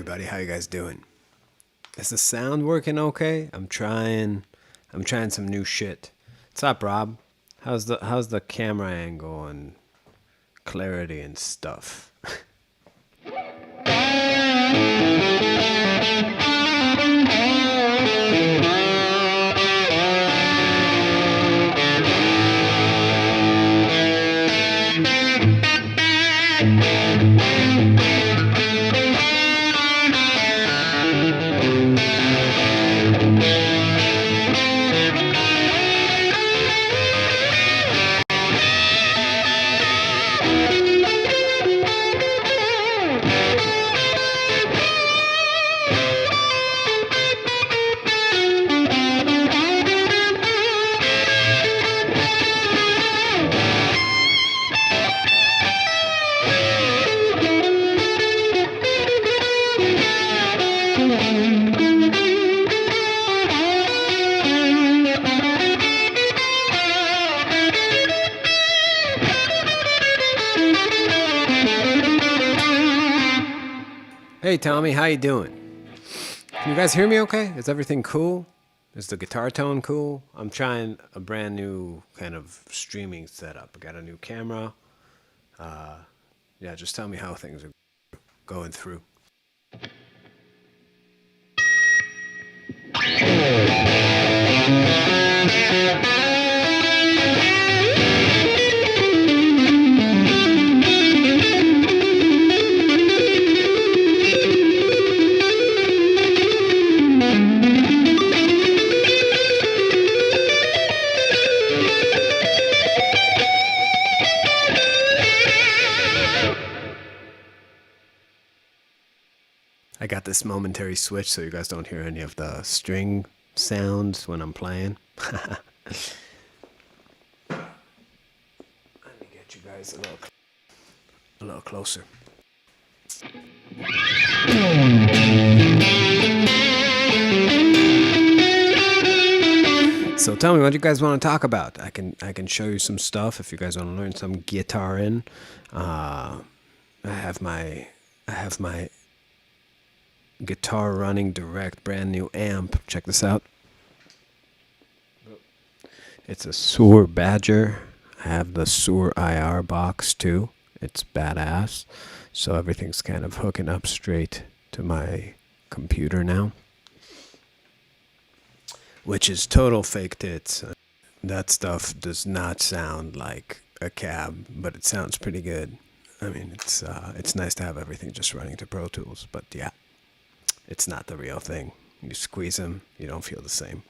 everybody. How you guys doing? Is the sound working okay? I'm trying some new shit. What's up, Rob? How's the camera angle and clarity and stuff? Hey Tommy, how you doing? Can you guys hear me okay? Is everything cool? Is the guitar tone cool? I'm trying a brand new kind of streaming setup. I got a new camera. Yeah, just tell me how things are going through. I got this momentary switch so you guys don't hear any of the string sounds when I'm playing. Let me get you guys a little closer. So tell me, what do you guys want to talk about? I can show you some stuff if you guys want to learn some guitaring. I have my guitar running direct brand new amp. Check this out. It's a Soar Badger. I have the Soar IR box too. It's badass. So everything's kind of hooking up straight to my computer now, which is total fake tits. That stuff does not sound like a cab, but it sounds pretty good. I mean, it's nice to have everything just running to Pro Tools, but yeah. It's not the real thing. You squeeze them, you don't feel the same.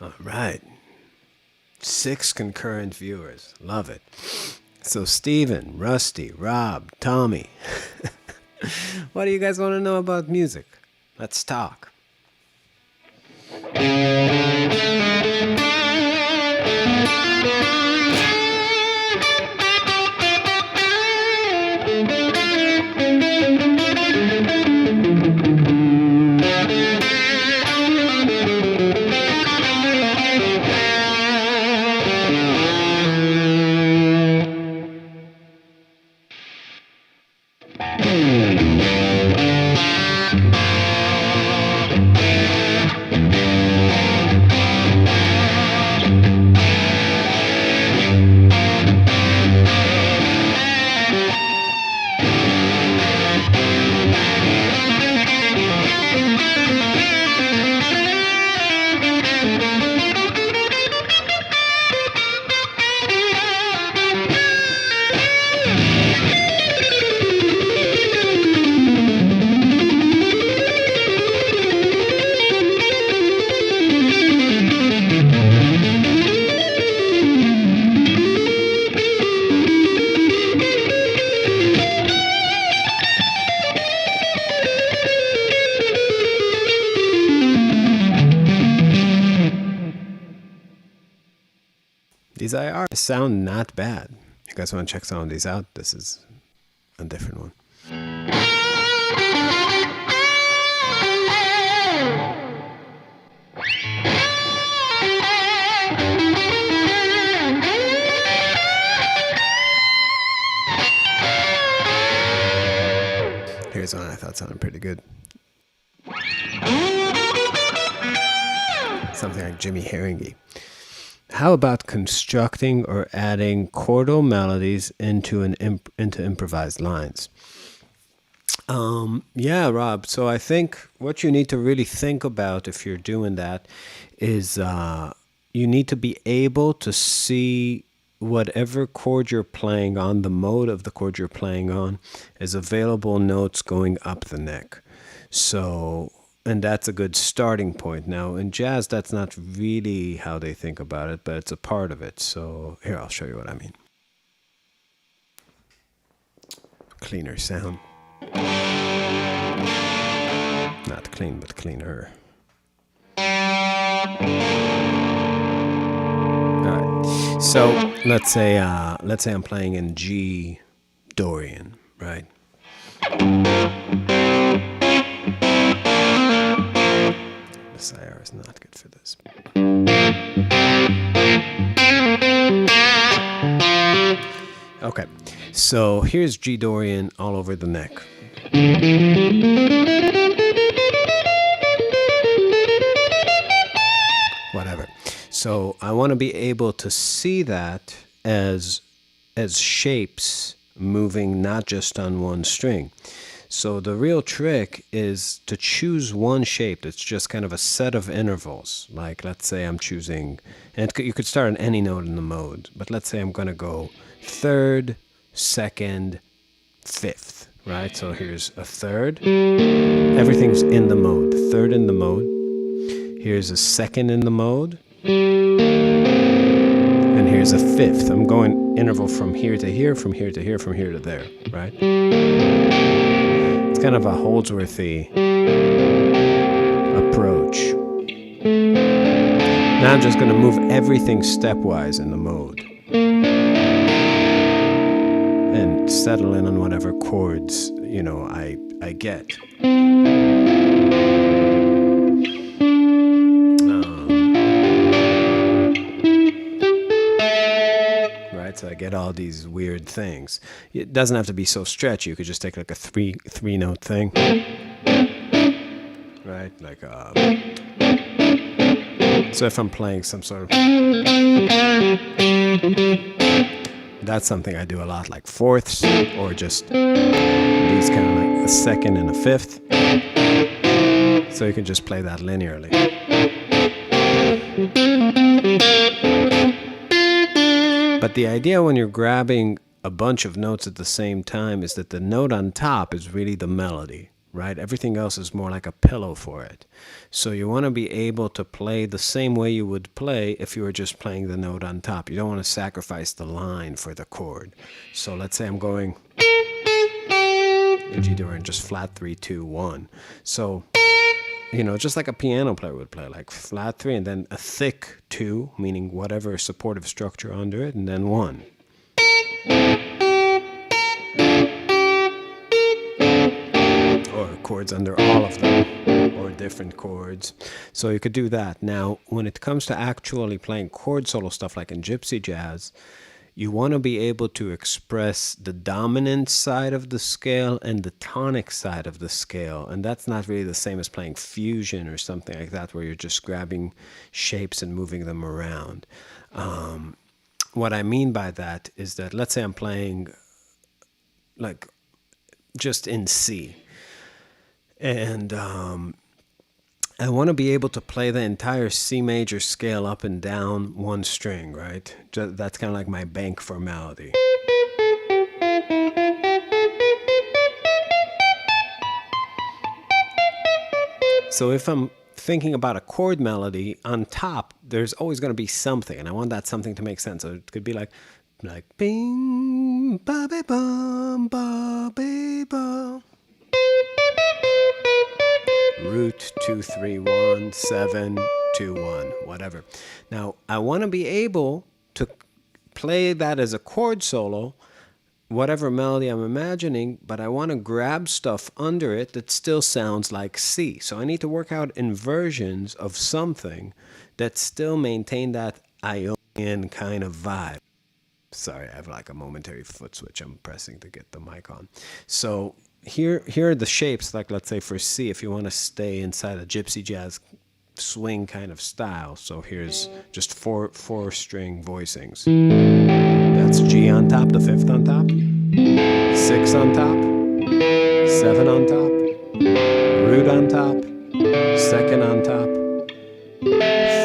All right. 6 concurrent viewers. Love it. So Steven, Rusty, Rob, Tommy. What do you guys want to know about music? Let's talk. These IR sound not bad. You guys want to check some of these out? This is a different one. Here's one I thought sounded pretty good. Something like Jimmy Herringy. How about constructing or adding chordal melodies into improvised lines? Yeah, Rob. So I think what you need to really think about if you're doing that is you need to be able to see whatever chord you're playing on, the mode of the chord you're playing on, is available notes going up the neck. So, and that's a good starting point. Now, in jazz, that's not really how they think about it, but it's a part of it. So here, I'll show you what I mean. Cleaner sound. Not clean, but cleaner. All right. So let's say I'm playing in G Dorian, right? This IR is not good for this. Okay, so here's G Dorian all over the neck. Whatever. So I want to be able to see that as shapes moving not just on one string. So the real trick is to choose one shape that's just kind of a set of intervals. Like, let's say I'm choosing, and you could start on any note in the mode, but let's say I'm going to go third, second, fifth, right? So here's a third. Everything's in the mode. Third in the mode. Here's a second in the mode. And here's a fifth. I'm going interval from here to here, from here to here, from here to there, right? It's kind of a Holdsworthy approach. Now I'm just going to move everything stepwise in the mode and settle in on whatever chords, I get. So I get all these weird things. It doesn't have to be so stretchy. You could just take like a three note thing, right? Like so if I'm playing some sort of, that's something I do a lot, like fourths or just these kind of like a second and a fifth. So you can just play that linearly. But the idea when you're grabbing a bunch of notes at the same time is that the note on top is really the melody, right? Everything else is more like a pillow for it. So you want to be able to play the same way you would play if you were just playing the note on top. You don't want to sacrifice the line for the chord. So let's say I'm going in G during just flat 3, 2, 1. So, just like a piano player would play, like flat 3 and then a thick 2, meaning whatever supportive structure under it, and then 1. Or chords under all of them, or different chords. So you could do that. Now, when it comes to actually playing chord solo stuff like in gypsy jazz, you want to be able to express the dominant side of the scale and the tonic side of the scale. And that's not really the same as playing fusion or something like that, where you're just grabbing shapes and moving them around. What I mean by that is that, let's say I'm playing like just in C. And I want to be able to play the entire C major scale up and down one string, right? That's kind of like my bank for melody. So if I'm thinking about a chord melody, on top, there's always going to be something, and I want that something to make sense. So it could be like bing, ba be bum, ba be bum. Root 2 3 1 7 2 1, whatever. Now I want to be able to play that as a chord solo, whatever melody I'm imagining, but I want to grab stuff under it that still sounds like C. So I need to work out inversions of something that still maintain that Ionian kind of vibe. Sorry, I have like a momentary foot switch I'm pressing to get the mic on. So here are the shapes, like let's say for C, if you want to stay inside a gypsy jazz swing kind of style. So here's just four string voicings. That's G on top, the 5th on top, 6 on top, 7 on top, root on top, 2nd on top,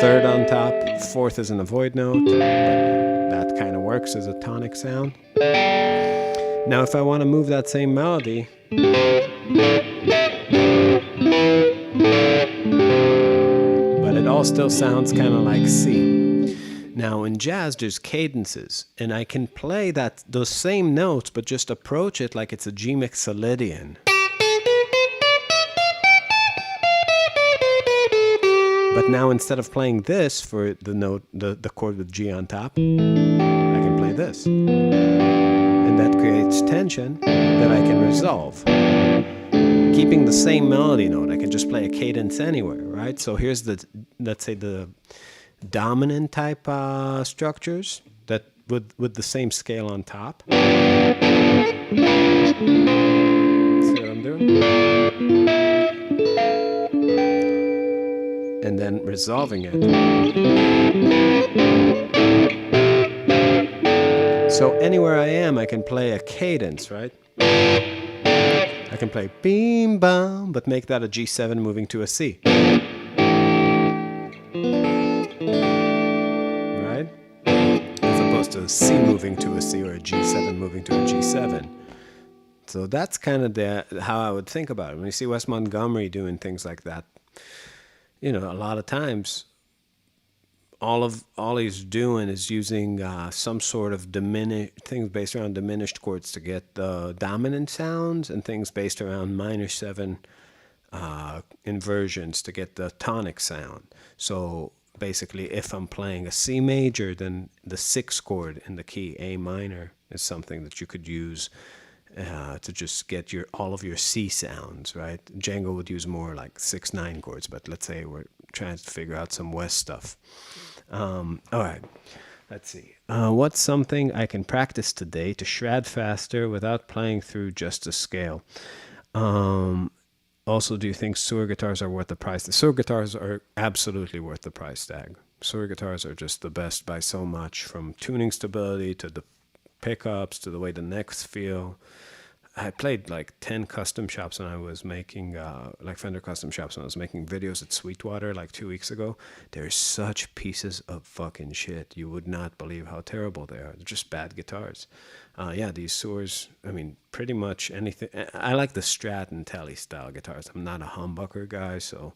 3rd on top, 4th is an avoid note, but that kind of works as a tonic sound. Now if I want to move that same melody, but it all still sounds kind of like C. Now in jazz there's cadences, and I can play those same notes but just approach it like it's a G mixolydian. But now instead of playing this for the note, the chord with G on top, I can play this. And that creates tension that I can resolve. Keeping the same melody note, I can just play a cadence anywhere, right? So here's let's say the dominant type structures that with the same scale on top. See what I'm doing? And then resolving it. So anywhere I am, I can play a cadence, right? I can play beam bum, but make that a G7 moving to a C. Right? As opposed to a C moving to a C or a G7 moving to a G7. So that's kind of how I would think about it. When you see Wes Montgomery doing things like that, a lot of times all he's doing is using some sort of things based around diminished chords to get the dominant sounds, and things based around minor 7 inversions to get the tonic sound. So basically, if I'm playing a C major, then the 6th chord in the key A minor is something that you could use to just get all of your C sounds, right? Django would use more like 6/9 chords, but let's say we're trying to figure out some West stuff. All right, let's see. What's something I can practice today to shred faster without playing through just a scale? Also, do you think Suhr guitars are worth the price? The Suhr guitars are absolutely worth the price tag. Suhr guitars are just the best by so much, from tuning stability to the pickups to the way the necks feel. I played like 10 custom shops when I was making, like Fender custom shops when I was making videos at Sweetwater like 2 weeks ago. They're such pieces of fucking shit. You would not believe how terrible they are. They're just bad guitars. Yeah, these Soars, I mean, pretty much anything. I like the Strat and Tele style guitars. I'm not a humbucker guy, so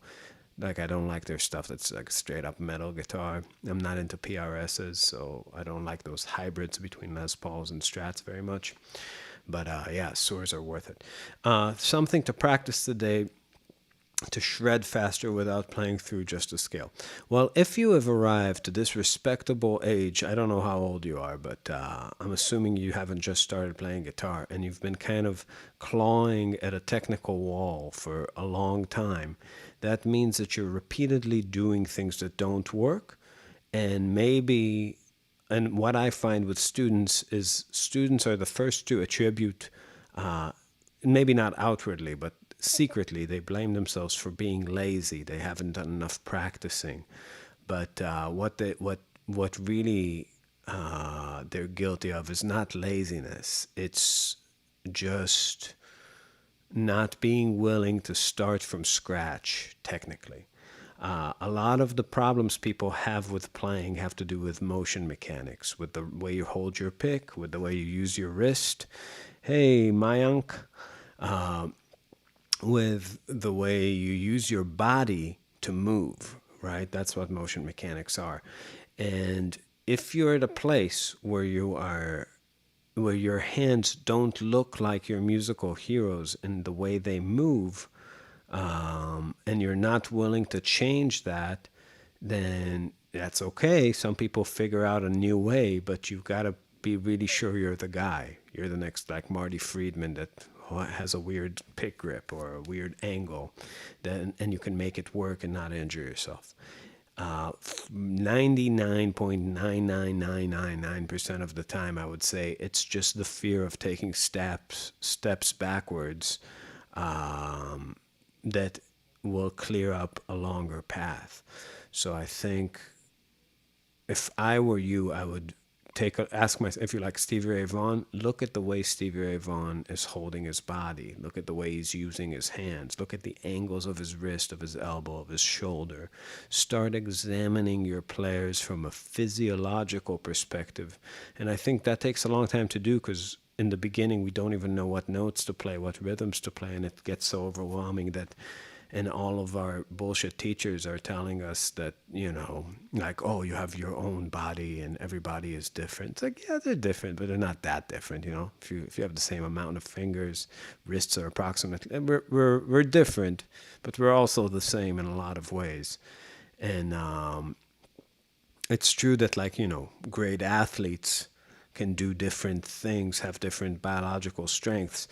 like I don't like their stuff that's like straight up metal guitar. I'm not into PRSs, so I don't like those hybrids between Les Pauls and Strats very much. But yeah, Soars are worth it. Something to practice today to shred faster without playing through just a scale. Well, if you have arrived to this respectable age, I don't know how old you are, but I'm assuming you haven't just started playing guitar and you've been kind of clawing at a technical wall for a long time. That means that you're repeatedly doing things that don't work, and maybe, and what I find with students is students are the first to attribute, maybe not outwardly, but secretly, they blame themselves for being lazy. They haven't done enough practicing. But what really they're guilty of is not laziness. It's just not being willing to start from scratch, technically. A lot of the problems people have with playing have to do with motion mechanics, with the way you hold your pick, with the way you use your wrist. Hey, Mayank. With the way you use your body to move, right? That's what motion mechanics are. And if you're at a place where where your hands don't look like your musical heroes in the way they move, and you're not willing to change that, then that's okay. Some people figure out a new way, but you've got to be really sure you're the guy. You're the next, like Marty Friedman, that has a weird pick grip or a weird angle, then, and you can make it work and not injure yourself. 99.99999% of the time, I would say it's just the fear of taking steps backwards, that will clear up a longer path. So I think if I were you, I would ask myself, if you like Stevie Ray Vaughan, look at the way Stevie Ray Vaughan is holding his body. Look at the way he's using his hands. Look at the angles of his wrist, of his elbow, of his shoulder. Start examining your players from a physiological perspective. And I think that takes a long time to do, because in the beginning we don't even know what notes to play, what rhythms to play, and it gets so overwhelming that, and all of our bullshit teachers are telling us that, like, oh, you have your own body and everybody is different. It's like, yeah, they're different, but they're not that different, If you have the same amount of fingers, wrists are approximately, and we're different, but we're also the same in a lot of ways. And it's true that, like, great athletes can do different things, have different biological strengths.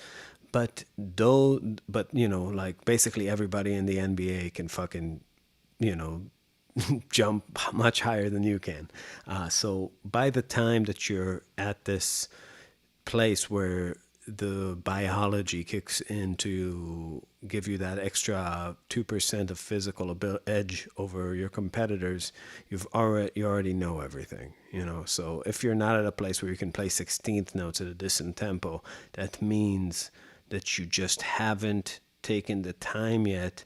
But like basically everybody in the NBA can fucking, jump much higher than you can. So by the time that you're at this place where the biology kicks in to give you that extra 2% of physical edge over your competitors, you already know everything, So if you're not at a place where you can play 16th notes at a decent tempo, that means that you just haven't taken the time yet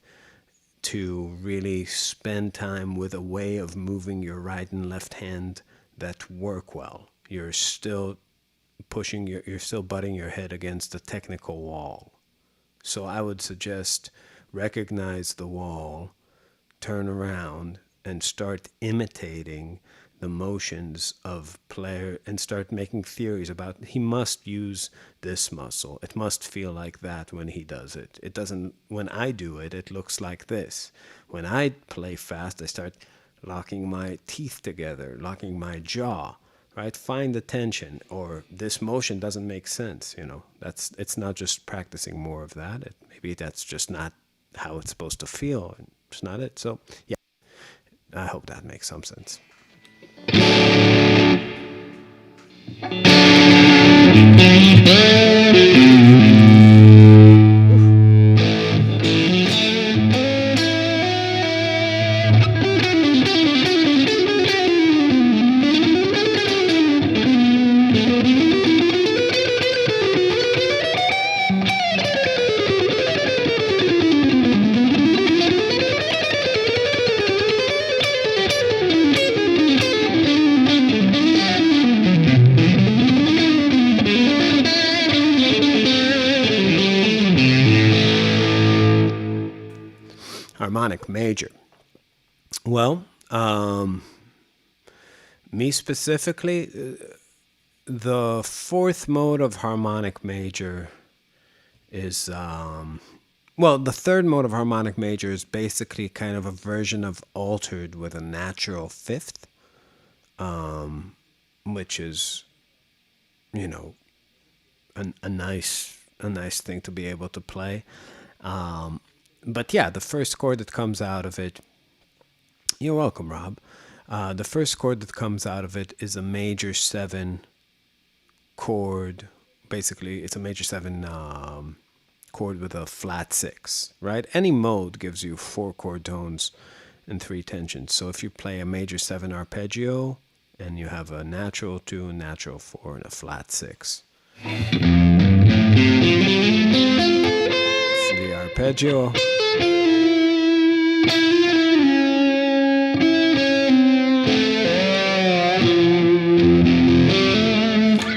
to really spend time with a way of moving your right and left hand that work well. You're still you're still butting your head against the technical wall. So I would suggest recognize the wall, turn around, and start imitating the motions of player, and start making theories about, he must use this muscle. It must feel like that when he does it. It doesn't, when I do it, it looks like this. When I play fast, I start locking my teeth together, locking my jaw, right? Find the tension, or this motion doesn't make sense, it's not just practicing more of that. Maybe that's just not how it's supposed to feel. It's not it. So yeah, I hope that makes some sense. harmonic major? Well, me specifically, the fourth mode of harmonic major is, well, the third mode of harmonic major is basically kind of a version of altered with a natural fifth, which is, you know, a nice thing to be able to play. But yeah, the first chord that comes out of it, you're welcome, Rob. The first chord that comes out of it is a major 7 chord. Basically, it's a major 7 chord with a flat 6, right? Any mode gives you 4 chord tones and 3 tensions. So if you play a major 7 arpeggio and you have a natural 2, natural 4, and a flat 6. It's the arpeggio.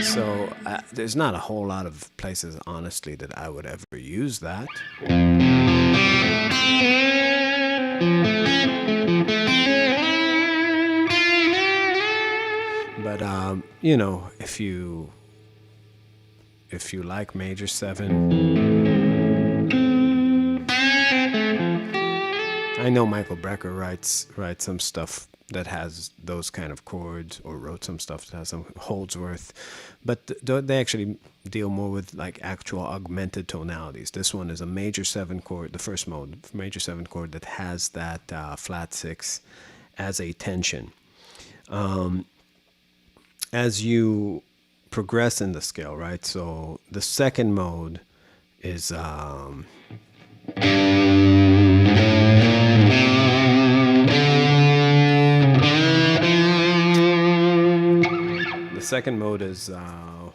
So there's not a whole lot of places, honestly, that I would ever use that. But you know, if you like major 7, I know Michael Brecker writes some stuff that has those kind of chords, or wrote some stuff that has some Holdsworth, but they actually deal more with like actual augmented tonalities. This one is a major 7 chord, the first mode, major 7 chord that has that flat 6 as a tension. As you progress in the scale, right? So the second mode is the second mode is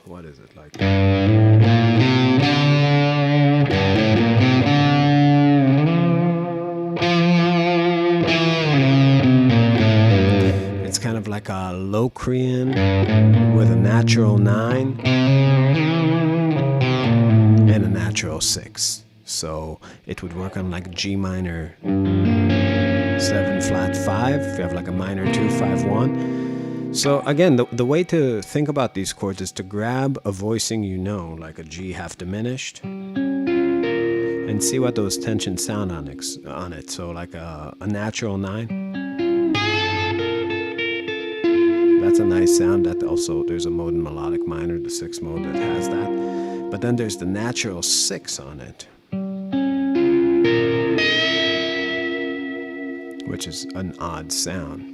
what is it like? It's kind of like a Locrian with a natural 9 and a natural 6. So it would work on like G minor 7 flat 5 if you have like a minor 2 5 1. So again, the way to think about these chords is to grab a voicing you know, like a G half diminished, and see what those tensions sound on it. So like a natural 9. That's a nice sound. That also, there's a mode in melodic minor, the 6th mode, that has that. But then there's the natural 6 on it, which is an odd sound.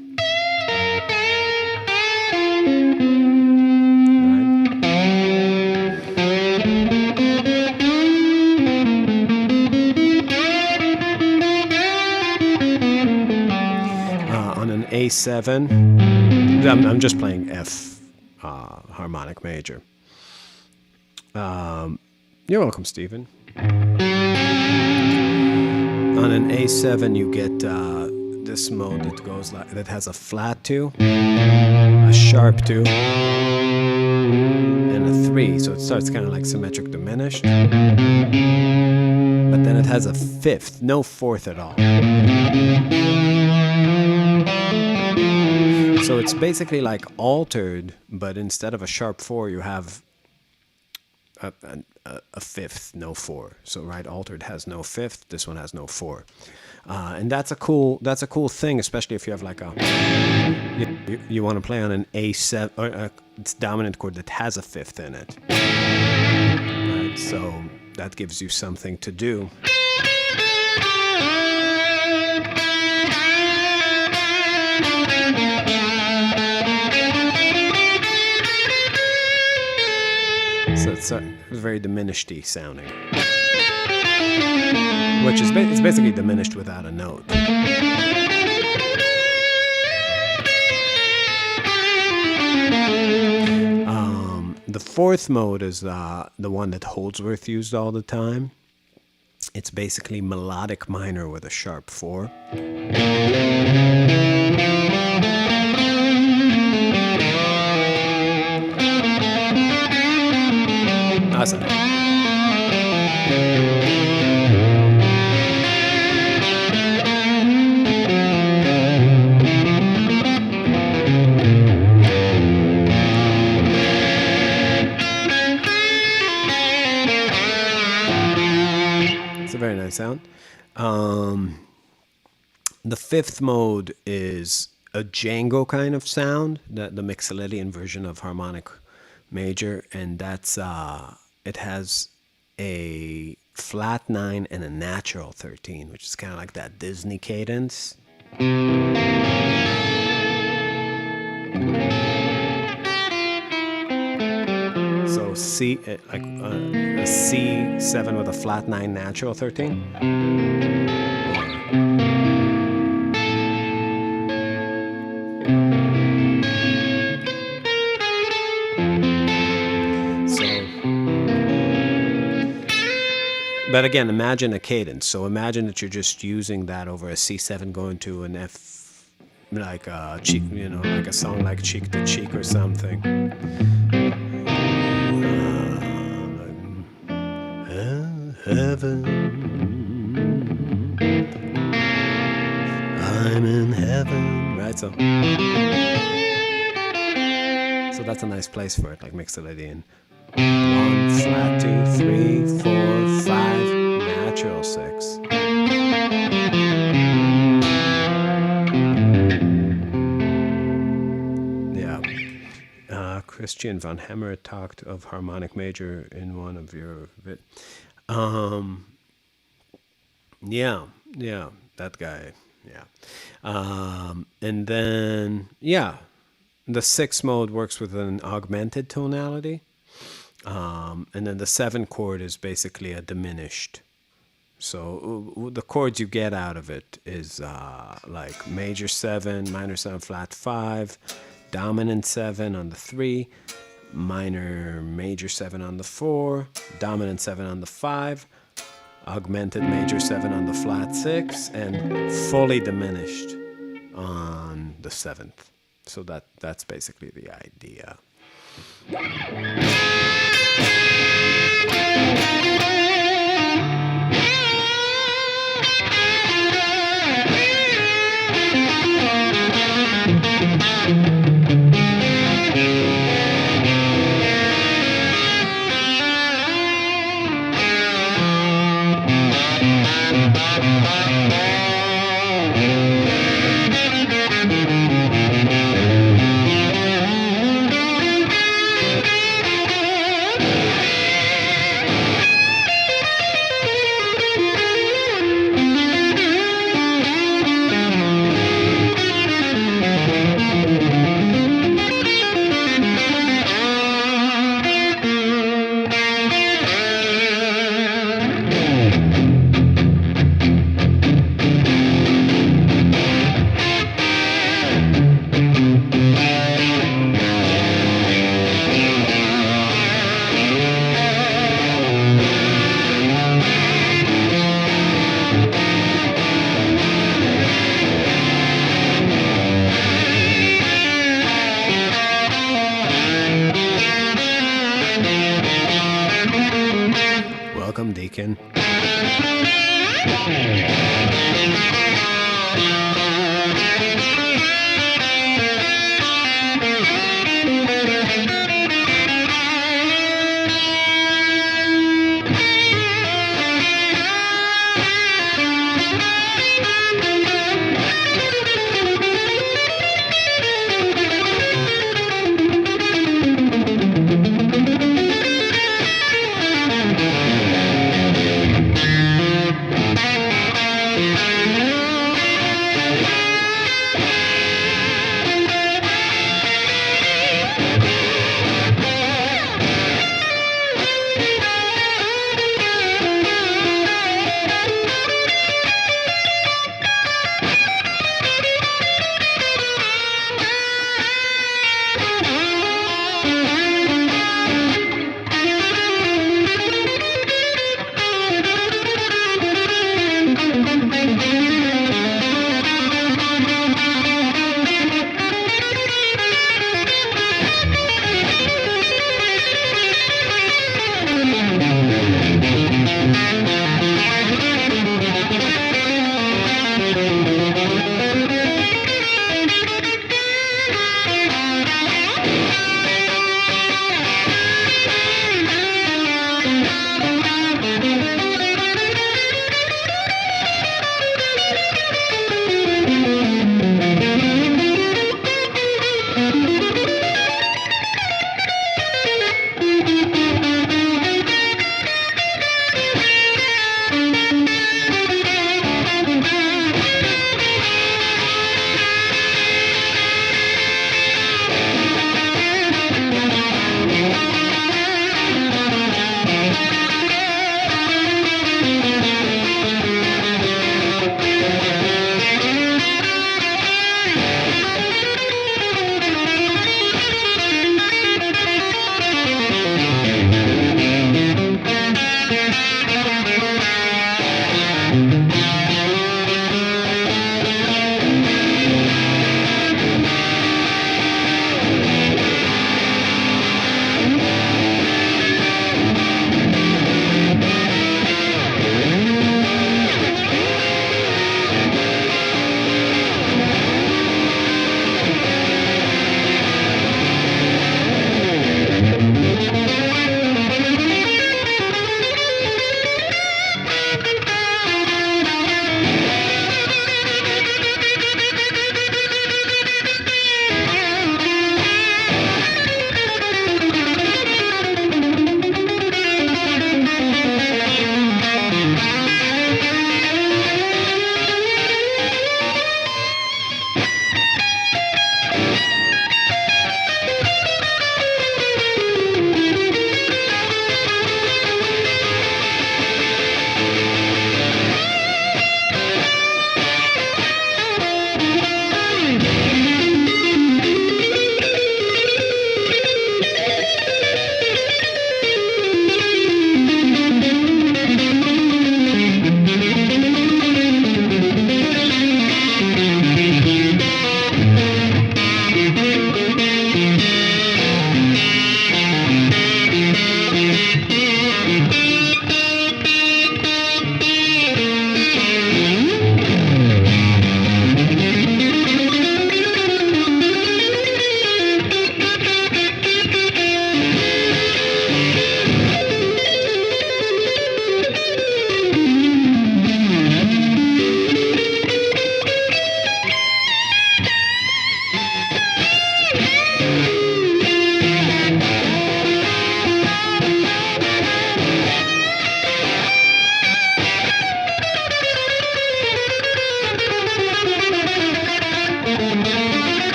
On an A7, I'm just playing F harmonic major. You're welcome, Stephen. On an A7, you get this mode that goes like, that has a flat 2, a sharp 2, and a 3. So it starts kind of like symmetric diminished, but then it has a 5th, no 4th at all. So it's basically like altered, but instead of a sharp 4, you have a 5th, no 4. So right, altered has no 5th. This one has no 4, and that's a cool thing, especially if you have like you want to play on an A7 or a dominant chord that has a 5th in it. Right, so that gives you something to do. So it's very diminished-y sounding, which is it's basically diminished without a note. The 4th mode is the one that Holdsworth used all the time. It's basically melodic minor with a sharp 4. Awesome. sound. Um, the fifth mode is a Django kind of sound, the Mixolydian version of harmonic major, and that's it has a flat 9 and a natural 13, which is kind of like that Disney cadence. So C, like a C7 with a flat 9 natural 13. But again, imagine a cadence. So imagine that you're just using that over a C7 going to an F, like a cheek, like a song like Cheek to Cheek or something. Heaven, I'm in heaven, right? So that's a nice place for it, like Mixolydian. 1 flat 2 3 4 5 natural 6. Yeah. Christian von Hemmer talked of harmonic major in one of your yeah, that guy. Yeah. And then the 6 mode works with an augmented tonality. And then the 7 chord is basically a diminished. So the chords you get out of it is like major 7, minor 7 flat 5, dominant 7 on the 3, minor major 7 on the 4, dominant 7 on the 5, augmented major 7 on the flat 6, and fully diminished on the 7th. So that's basically the idea.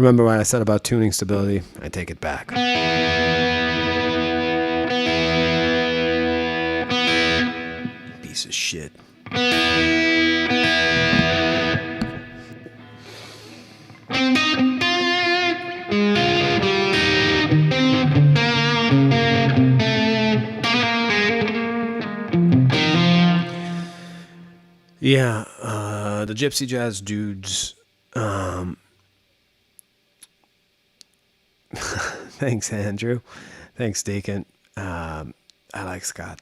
Remember what I said about tuning stability? I take it back. Piece of shit. Yeah, the Gypsy Jazz dudes. Thanks, Andrew. Thanks, Deacon. I like Scott.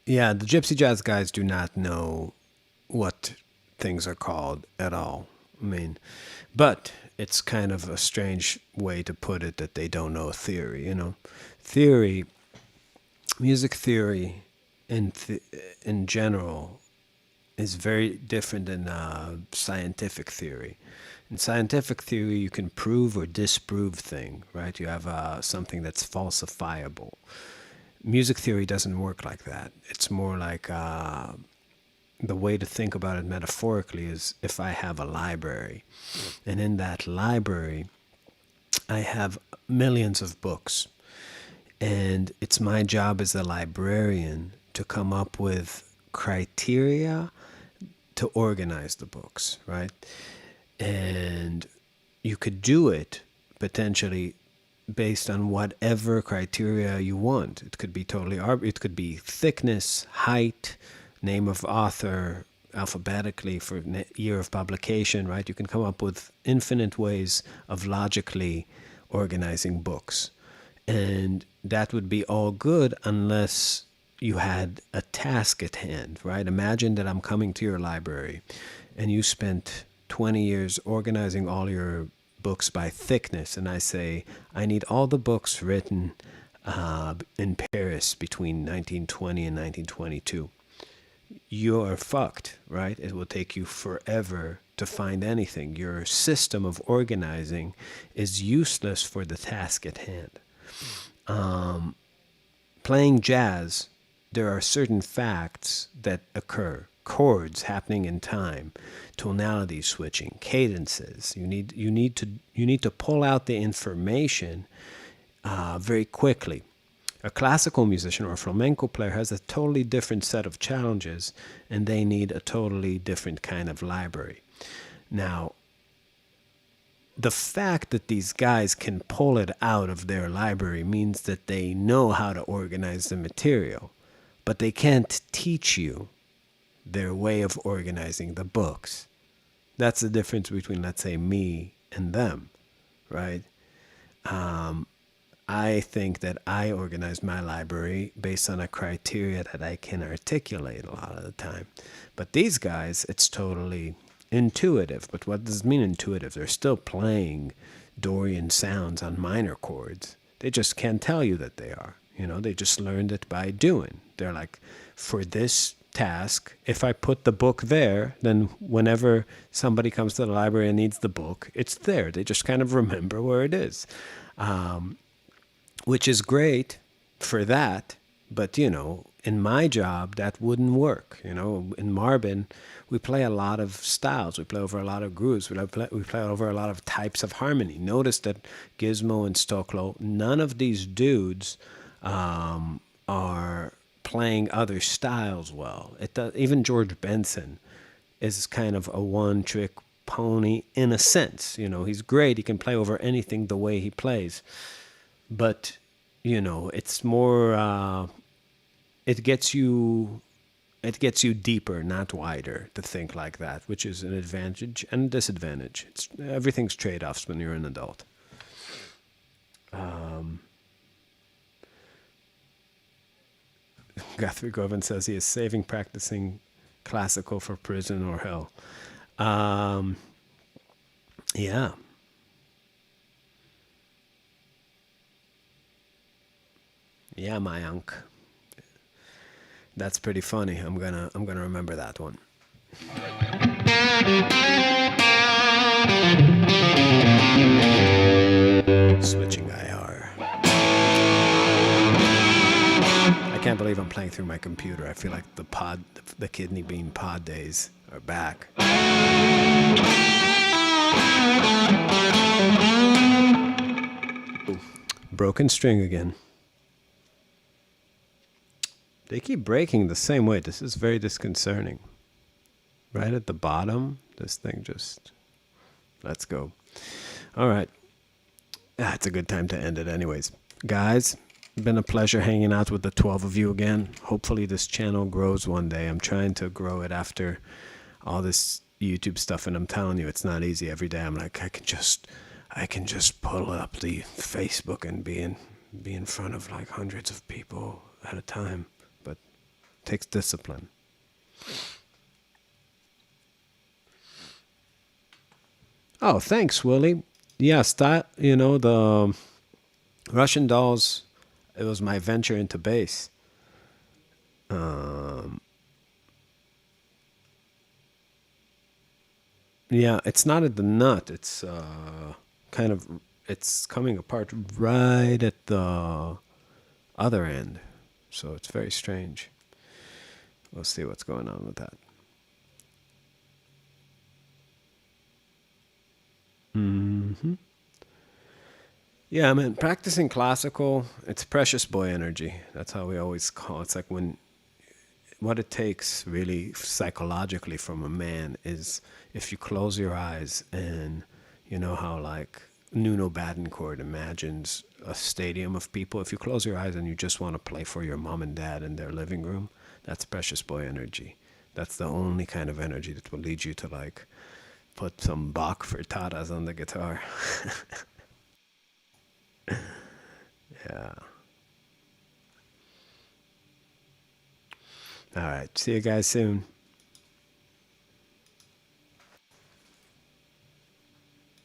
Yeah, the Gypsy Jazz guys do not know what things are called at all. I mean, but it's kind of a strange way to put it that they don't know theory, you know. Theory, music theory in general is very different than scientific theory. In scientific theory, you can prove or disprove thing, right? You have something that's falsifiable. Music theory doesn't work like that. It's more like the way to think about it metaphorically is if I have a library, and in that library, I have millions of books, and it's my job as a librarian to come up with criteria to organize the books, right? And you could do it potentially based on whatever criteria you want. It could be it could be thickness, height, name of author, alphabetically for year of publication, right? You can come up with infinite ways of logically organizing books. And that would be all good unless you had a task at hand, right? Imagine that I'm coming to your library and you spent 20 years organizing all your books by thickness, and I say, I need all the books written in Paris between 1920 and 1922. You're fucked, right? It will take you forever to find anything. Your system of organizing is useless for the task at hand. Playing jazz, there are certain facts that occur. Chords happening in time, tonality switching, cadences. You need to pull out the information very quickly. A classical musician or a flamenco player has a totally different set of challenges, and they need a totally different kind of library. Now, the fact that these guys can pull it out of their library means that they know how to organize the material, but they can't teach you their way of organizing the books. That's the difference between, let's say, me and them, right? I think that I organize my library based on a criteria that I can articulate a lot of the time. But these guys, it's totally intuitive. But what does it mean intuitive? They're still playing Dorian sounds on minor chords. They just can't tell you that they are. You know, they just learned it by doing. They're like, for this task, if I put the book there, then whenever somebody comes to the library and needs the book, it's there. They just kind of remember where it is, which is great for that. But, you know, in my job, that wouldn't work. You know, in Marbin, we play a lot of styles. We play over a lot of grooves. We play over a lot of types of harmony. Notice that Gizmo and Stoklo, none of these dudes are playing other styles well. Even George Benson is kind of a one-trick pony in a sense. You know, he's great. He can play over anything the way he plays. But, you know, it's more, it gets you deeper, not wider, to think like that, which is an advantage and a disadvantage. Everything's trade-offs when you're an adult. Guthrie Govan says he is saving practicing classical for prison or hell. Yeah. Yeah, Mayank. That's pretty funny. I'm gonna remember that one. Switching IR. I can't believe I'm playing through my computer. I feel like the kidney bean pod days are back. Broken string again. They keep breaking the same way. This is very disconcerting. Right at the bottom, this thing just. Let's go. All right. It's a good time to end it, anyways. Guys, been a pleasure hanging out with the 12 of you again. Hopefully, this channel grows one day. I'm trying to grow it after all this YouTube stuff, and I'm telling you, it's not easy. Every day, I'm like, I can just pull up the Facebook and be in front of like hundreds of people at a time, but it takes discipline. Oh, thanks, Willie. Yes, that the Russian dolls. It was my venture into bass. Um, yeah, it's not at the nut. It's kind of it's coming apart right at the other end, so it's very strange. We'll see what's going on with that. Hmm. Yeah, I mean, practicing classical, it's precious boy energy. That's how we always call it. It's like when what it takes really psychologically from a man is if you close your eyes and you know how like Nuno Badencourt imagines a stadium of people. If you close your eyes and you just want to play for your mom and dad in their living room, that's precious boy energy. That's the only kind of energy that will lead you to like put some Bach frittatas on the guitar. Yeah. All right. See you guys soon.